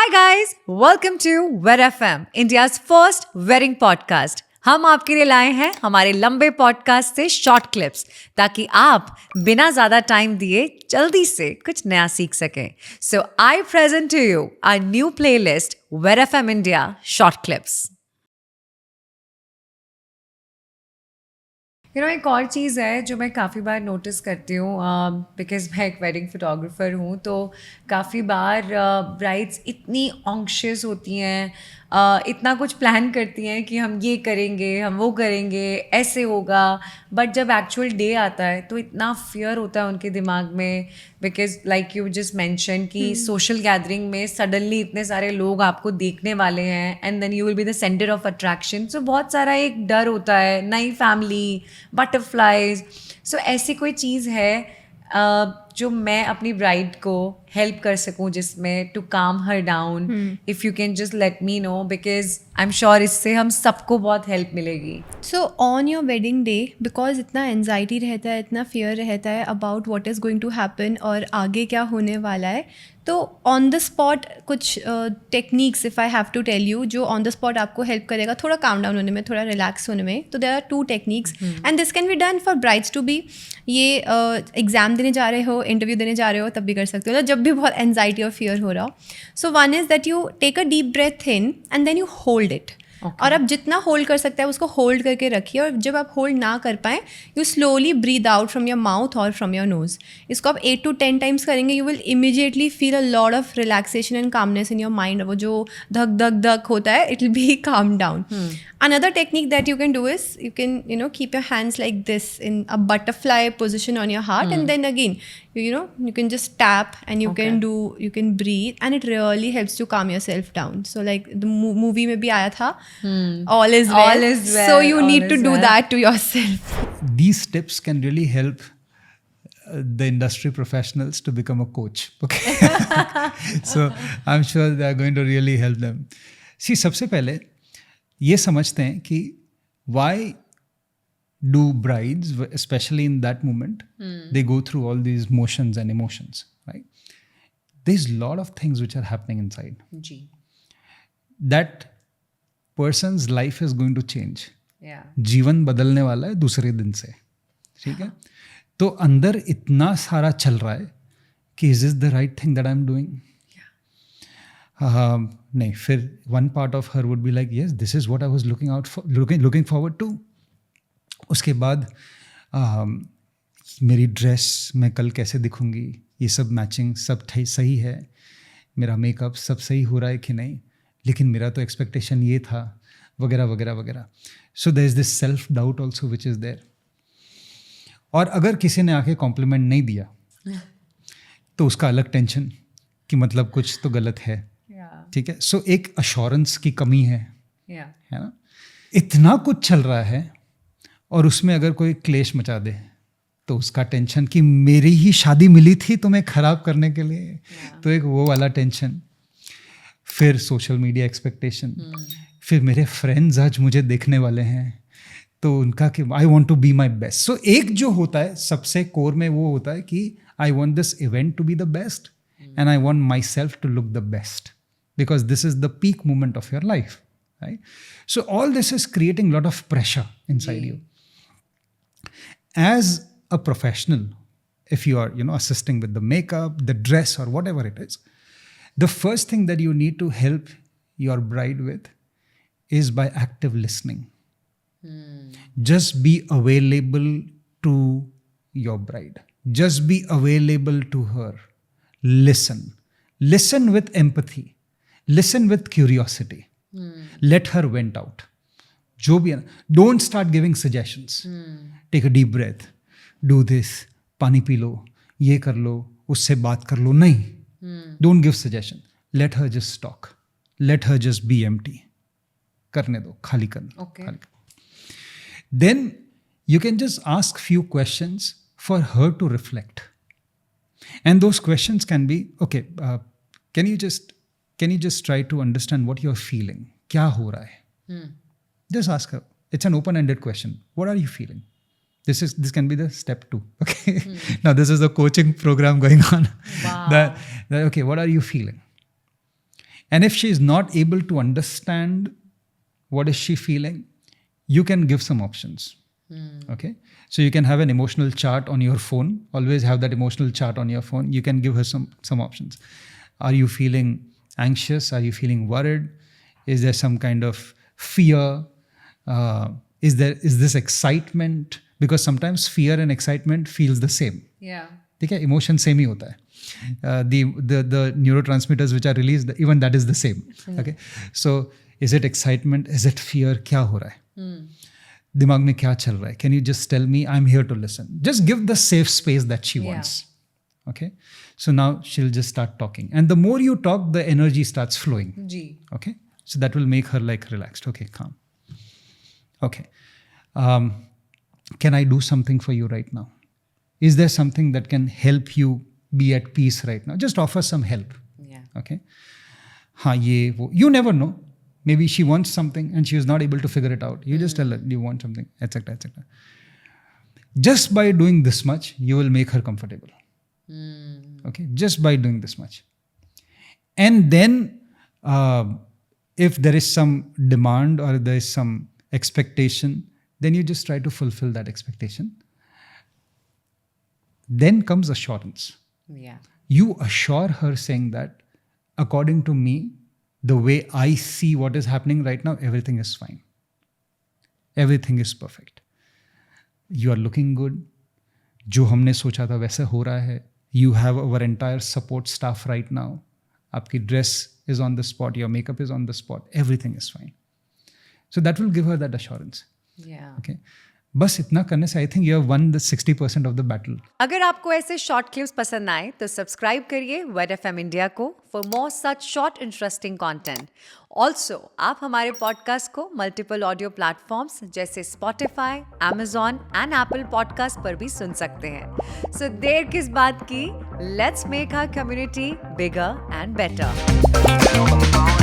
Hi guys, welcome to Wed FM, India's first wedding podcast. हम आपके लिए लाए हैं हमारे लंबे पॉडकास्ट से शॉर्ट क्लिप्स ताकि आप बिना ज्यादा टाइम दिए जल्दी से कुछ नया सीख सकें. So I present to you our new playlist, Wed FM India Short Clips. एक और चीज़ है जो मैं काफ़ी बार नोटिस करती हूँ बिकॉज़ मैं एक वेडिंग फोटोग्राफर हूँ, तो काफ़ी बार ब्राइड्स इतनी ऑन्शियस होती हैं, इतना कुछ प्लान करती हैं कि हम ये करेंगे, हम वो करेंगे, ऐसे होगा. बट जब एक्चुअल डे आता है तो इतना फियर होता है उनके दिमाग में, because like you just mention कि सोशल गैदरिंग में सडनली इतने सारे लोग आपको देखने वाले हैं and then you will be the centre of attraction. So बहुत सारा एक डर होता है, नई फैमिली, बटरफ्लाइज. सो ऐसी कोई चीज़ है जो मैं अपनी ब्राइड को हेल्प कर सकूं जिसमें to calm her down. If you can just let me know, because I am sure इससे हम सबको बहुत हेल्प मिलेगी. So on your wedding day, because इतना एनजाइटी रहता है, इतना फियर रहता है about what is going to happen और आगे क्या होने वाला है, तो ऑन द स्पॉट कुछ techniques if I have to tell you जो ऑन द स्पॉट आपको हेल्प करेगा थोड़ा काम डाउन होने में, थोड़ा रिलैक्स होने में. तो there are 2 techniques and this can be done for brides to be. ये एग्ज़ाम देने जा रहे हो, इंटरव्यू देने जा रहे हो, तब भी कर सकते हो, जब भी बहुत एनजाइटी और फियर हो रहा हो. So one is that you take a deep breath in and then you hold it. और आप जितना होल्ड कर सकते हैं उसको होल्ड करके रखिए, और जब आप होल्ड ना कर पाएँ you slowly breathe out from your mouth और फ्रॉम योर नोज. इसको आप 8 to 10 टाइम्स करेंगे, you will immediately feel a lot of relaxation and calmness in your mind. वो जो धक धक धक होता है, it will be calm down. Another technique that you can do is you can keep your hands like this in a butterfly position on your heart, and then again you can just tap and you can breathe, and it really helps to calm yourself down. So like the movie में भी आया था, all is well. All is well. So you all need to is do well. that to yourself. These tips can really help the industry professionals to become a coach. Okay. So I'm sure they are going to really help them. See, सबसे पहले ये समझते हैं कि why do brides, especially in that moment, they go through all these motions and emotions, right? There's a lot of things which are happening inside. Ji. That person's life is going to change. Yeah. जीवन बदलने वाला है दूसरे दिन से, ठीक है? तो अंदर इतना सारा चल रहा है कि is this the right thing that I'm doing? नहीं, फिर one part of her would be like yes this is what I was looking forward to. उसके बाद मेरी ड्रेस मैं कल कैसे दिखूंगी, ये सब मैचिंग सब सही है, मेरा मेकअप सब सही हो रहा है कि नहीं, लेकिन मेरा तो एक्सपेक्टेशन ये था, वगैरह वगैरह वगैरह. So there is this self doubt also which is there. और अगर किसी ने आके कॉम्प्लीमेंट नहीं दिया तो उसका अलग टेंशन कि मतलब कुछ तो गलत है. ठीक है. सो एक अश्योरेंस की कमी है ना. इतना कुछ चल रहा है और उसमें अगर कोई क्लेश मचा दे तो उसका टेंशन कि मेरी ही शादी मिली थी तुम्हें खराब करने के लिए. तो एक वो वाला टेंशन. फिर सोशल मीडिया एक्सपेक्टेशन. फिर मेरे फ्रेंड्स आज मुझे देखने वाले हैं तो उनका कि I want to be my best. So एक जो होता है सबसे कोर में वो होता है कि I want this event to be the best and I want myself to look the best. Because this is the peak moment of your life, right? So all this is creating a lot of pressure inside you. As a professional, if you are, assisting with the makeup, the dress, or whatever it is, the first thing that you need to help your bride with is by active listening. Just be available to your bride. Just be available to her. Listen. Listen with empathy. Listen with curiosity. Let her vent out. जो भी है ना, don't start giving suggestions. Take a deep breath. Do this. पानी P low, ये कर लो, उससे बात कर लो. नहीं. Don't give suggestion. Let her just talk. Let her just be empty. करने दो, खाली करना. Okay. Then you can just ask few questions for her to reflect. And those questions can be, okay, can you just try to understand what you're feeling? क्या हो रहा है? Just ask her. It's an open-ended question. What are you feeling? This can be the step 2. Okay. Now this is the coaching program going on. Wow. Okay, what are you feeling? And if she is not able to understand what is she feeling, you can give some options. Okay, so you can have an emotional chart on your phone. Always have that emotional chart on your phone. You can give her some options. Are you feeling anxious? Are you feeling worried? Is there some kind of fear? Is this excitement? Because sometimes fear and excitement feels the same. Yeah. ठीक है, emotion same ही होता है. The neurotransmitters which are released, even that is the same. Okay, so is it excitement? Is it fear? क्या हो रहा है? दिमाग में क्या चल रहा है? Can you just tell me? I'm here to listen. Just give the safe space that she wants. Okay, so now she'll just start talking, and the more you talk, the energy starts flowing. Ji. Okay, so that will make her like relaxed. Okay, calm. Okay, can I do something for you right now? Is there something that can help you be at peace right now? Just offer some help. Yeah. Okay, हाँ ये वो, you never know. Maybe she wants something and she is not able to figure it out. You just tell her, you want something, etc., etc. Just by doing this much, you will make her comfortable. Okay, just by doing this much. And then, if there is some demand or there is some expectation, then you just try to fulfill that expectation. Then comes assurance. Yeah. You assure her saying that, according to me, the way I see what is happening right now, everything is fine. Everything is perfect. You are looking good. जो हमने सोचा था वैसे हो रहा है. You have our entire support staff right now. आपकी dress is on the spot. Your makeup is on the spot. Everything is fine. So that will give her that assurance. Yeah. Okay. बस इतना करने से I think you have one the 60% of the battle. अगर आपको ऐसे short clips पसंद आए तो सब्सक्राइब करिए रेड FM इंडिया को for more such short interesting content. Also आप हमारे पॉडकास्ट को मल्टीपल ऑडियो प्लेटफॉर्म्स जैसे Spotify, Amazon and Apple podcast पर भी सुन सकते हैं. सो देर किस बात की, let's make our community bigger and better.